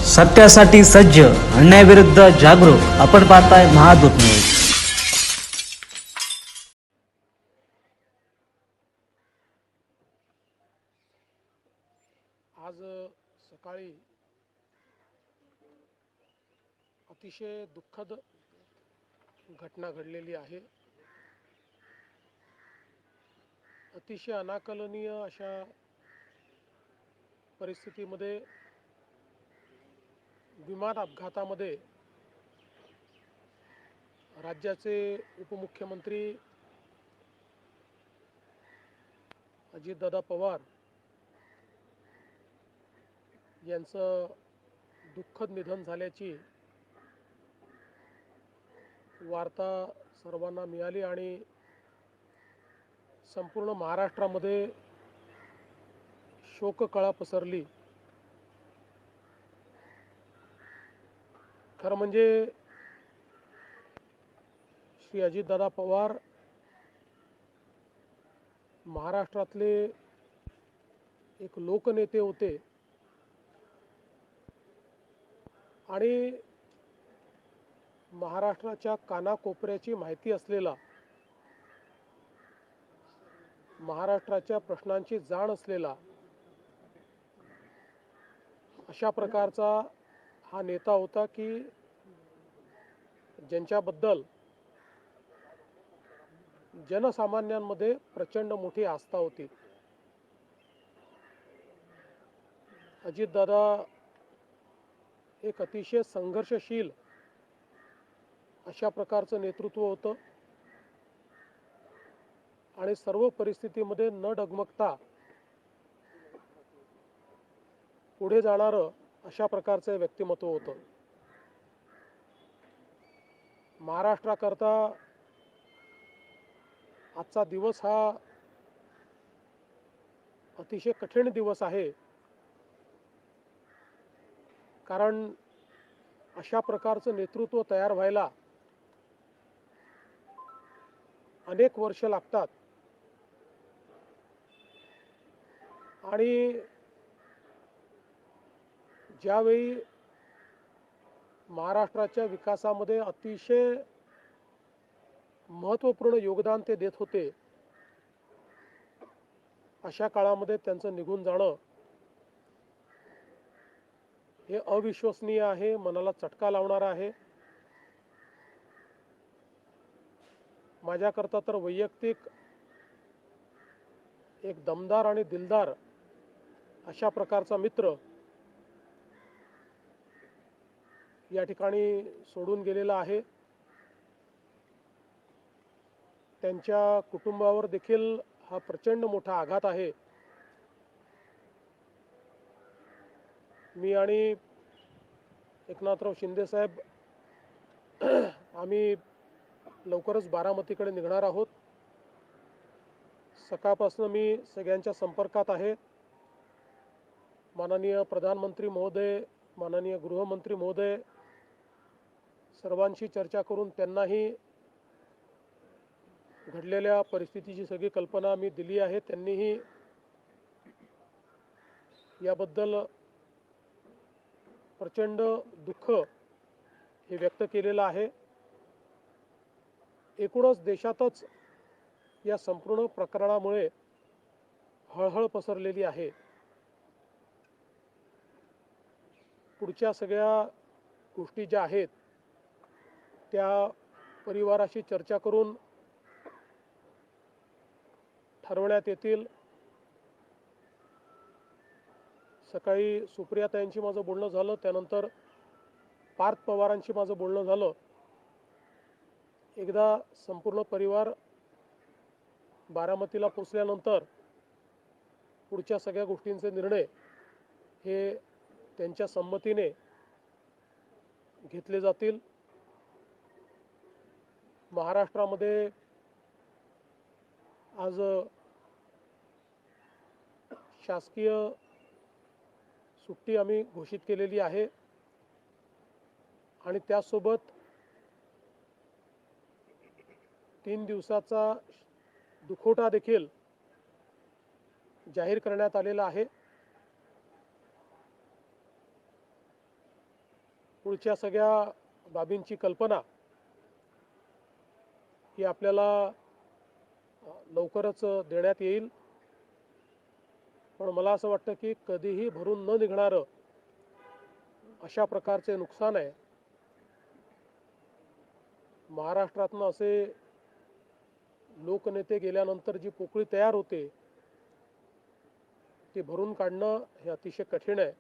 सत्यासाठी सज्ज, अन्यायाविरुद्ध जागरूक. आपण पाहताय महादूत न्यूज. आज सकाळी अतिशय दुःखद घटना घडलेली आहे. अतिशय अनाकलनीय अशा परिस्थितीमध्ये विमान अपघातामध्ये राज्याचे उपमुख्यमंत्री अजितदादा पवार यांचं दुःखद निधन झाल्याची वार्ता सर्वांना मिळाली आणि संपूर्ण महाराष्ट्रामध्ये शोककळा पसरली. खरं म्हणजे श्री अजितदादा पवार महाराष्ट्रातले एक लोकनेते होते आणि महाराष्ट्राच्या कानाकोपऱ्याची माहिती असलेला, महाराष्ट्राच्या प्रश्नांची जाण असलेला अशा प्रकारचा हा नेता होता की ज्यांच्याबद्दल जनसामान्यांमध्ये प्रचंड मोठी आस्था होती. अजितदादा एक अतिशय संघर्षशील अशा प्रकारचं नेतृत्व होतं आणि सर्व परिस्थितीमध्ये न डगमगता पुढे जाणारं अशा प्रकारचं व्यक्तिमत्व होतं. महाराष्ट्राकरता आजचा दिवस हा अतिशय कठीण दिवस आहे, कारण अशा प्रकारचं नेतृत्व तयार व्हायला अनेक वर्ष लागतात आणि ज्यावेळी महाराष्ट्राच्या विकासामध्ये अतिशय महत्त्वपूर्ण योगदान ते देत होते, अशा काळामध्ये त्यांचं निघून जाणं हे अविश्वसनीय आहे, मनाला चटका लावणारा आहे. माझ्याकरता तर वैयक्तिक एक दमदार आणि दिलदार अशा प्रकारचा मित्र या ठिकाणी सोडून गेलेला आहे. त्यांच्या कुटुंबावर देखील हा प्रचंड मोठा आघात आहे. मी आणि एकनाथराव शिंदे साहेब आम्ही लवकरच बारामतीकडे निघणार आहोत. सकाळपासून मी सगळ्यांच्या संपर्कात आहे. माननीय प्रधानमंत्री महोदय, माननीय गृहमंत्री महोदय सर्वांशी चर्चा करून त्यांनाही घडलेल्या परिस्थितीची सगळी कल्पना मी दिली आहे. त्यांनीही याबद्दल प्रचंड दुःख हे व्यक्त केलेलं आहे. एकूणच देशातच या संपूर्ण प्रकरणामुळे हळहळ पसरलेली आहे. पुढच्या सगळ्या गोष्टी ज्या आहेत त्या परिवाराशी चर्चा करून ठरवण्यात येतील. सकाळी सुप्रियाताईंशी माझं बोलणं झालं, त्यानंतर पार्थ पवारांशी माझं बोलणं झालं. एकदा संपूर्ण परिवार बारामतीला पोचल्यानंतर पुढच्या सगळ्या गोष्टींचे निर्णय हे त्यांच्या संमतीने घेतले जातील. महाराष्ट्रामध्ये आज शासकीय सुट्टी आम्ही घोषित केलेली आहे आणि त्यासोबत 3 दिवसाचा दुखवटा देखील जाहीर करण्यात आलेला आहे. पुढच्या सगळ्या बाबींची कल्पना ही आपल्याला लवकरच देण्यात येईल. पण मला असं वाटतं की कधीही भरून न निघणारं अशा प्रकारचे नुकसान आहे. महाराष्ट्रातनं असे लोकनेते गेल्यानंतर जी पोकळी तयार होते ती भरून काढणं हे अतिशय कठीण आहे.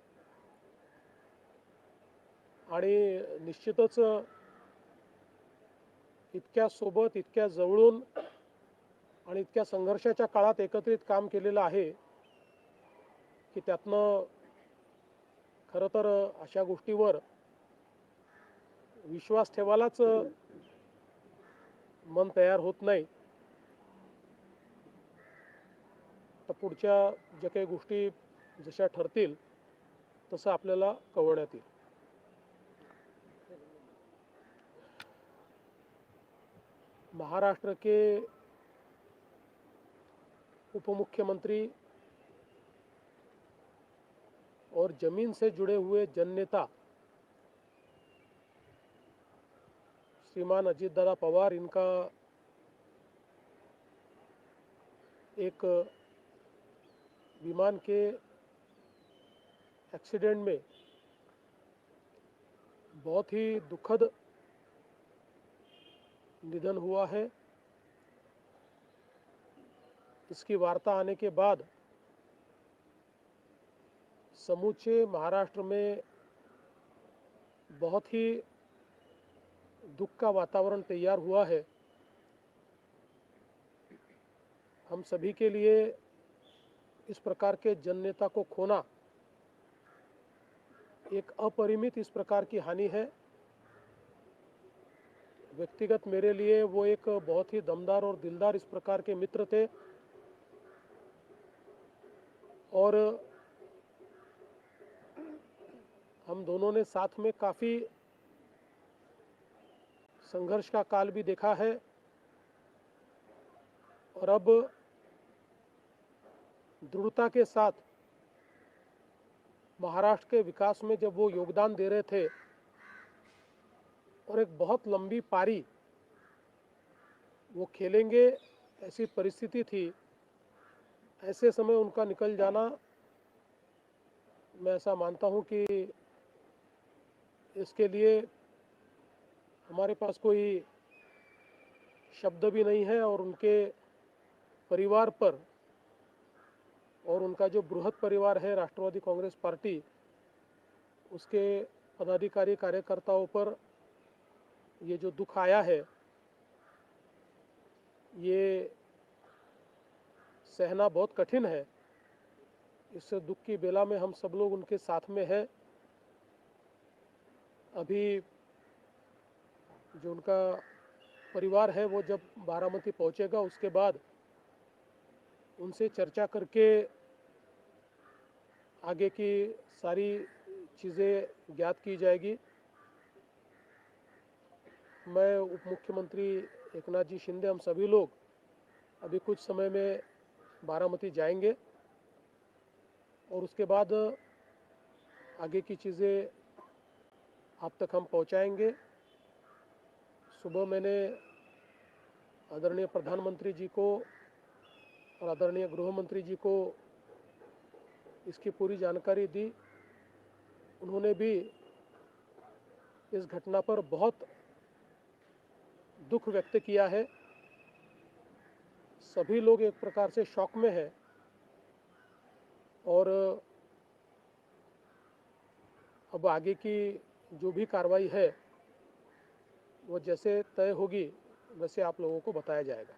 आणि निश्चितच इतक्या सोबत, इतक्या जवळून आणि इतक्या संघर्षाच्या काळात एकत्रित काम केलेलं आहे की त्यातनं खरं तर अशा गोष्टीवर विश्वास ठेवायलाच मन तयार होत नाही. तर पुढच्या ज्या काही गोष्टी जशा ठरतील तसं आपल्याला कळवण्यात येईल. महाराष्ट्र के उप मुख्यमंत्री और जमीन से जुड़े हुए जननेता श्रीमान अजीत दादा पवार, इनका एक विमान के एक्सीडेंट में बहुत ही दुखद निधन हुआ है. इसकी वार्ता आने के बाद समूचे महाराष्ट्र में बहुत ही दुख का वातावरण तैयार हुआ है. हम सभी के लिए इस प्रकार के जननेता को खोना एक अपरिमित इस प्रकार की हानि है. व्यक्तिगत मेरे लिए वो एक बहुत ही दमदार और दिलदार इस प्रकार के मित्र थे और हम दोनों ने साथ में काफ़ी संघर्ष का काल भी देखा है. और अब दृढ़ता के साथ महाराष्ट्र के विकास में जब वो योगदान दे रहे थे और एक बहुत लंबी पारी वो खेलेंगे ऐसी परिस्थिति थी, ऐसे समय उनका निकल जाना, मैं ऐसा मानता हूं कि इसके लिए हमारे पास कोई शब्द भी नहीं है. और उनके परिवार पर और उनका जो बृहद परिवार है राष्ट्रवादी कांग्रेस पार्टी, उसके पदाधिकारी कार्यकर्ताओं पर ये जो दुख आया है ये सहना बहुत कठिन है. इस दुख की बेला में हम सब लोग उनके साथ में हैं. अभी जो उनका परिवार है वो जब बारामती पहुंचेगा उसके बाद उनसे चर्चा करके आगे की सारी चीज़ें ज्ञात की जाएगी. मैं उप मुख्यमंत्री एकनाथ जी शिंदे, हम सभी लोग अभी कुछ समय में बारामती जाएंगे और उसके बाद आगे की चीज़ें आप तक हम पहुंचाएंगे. सुबह मैंने आदरणीय प्रधानमंत्री जी को और आदरणीय गृह मंत्री जी को इसकी पूरी जानकारी दी. उन्होंने भी इस घटना पर बहुत दुख व्यक्त किया है. सभी लोग एक प्रकार से शॉक में हैं और अब आगे की जो भी कार्रवाई है वो जैसे तय होगी वैसे आप लोगों को बताया जाएगा.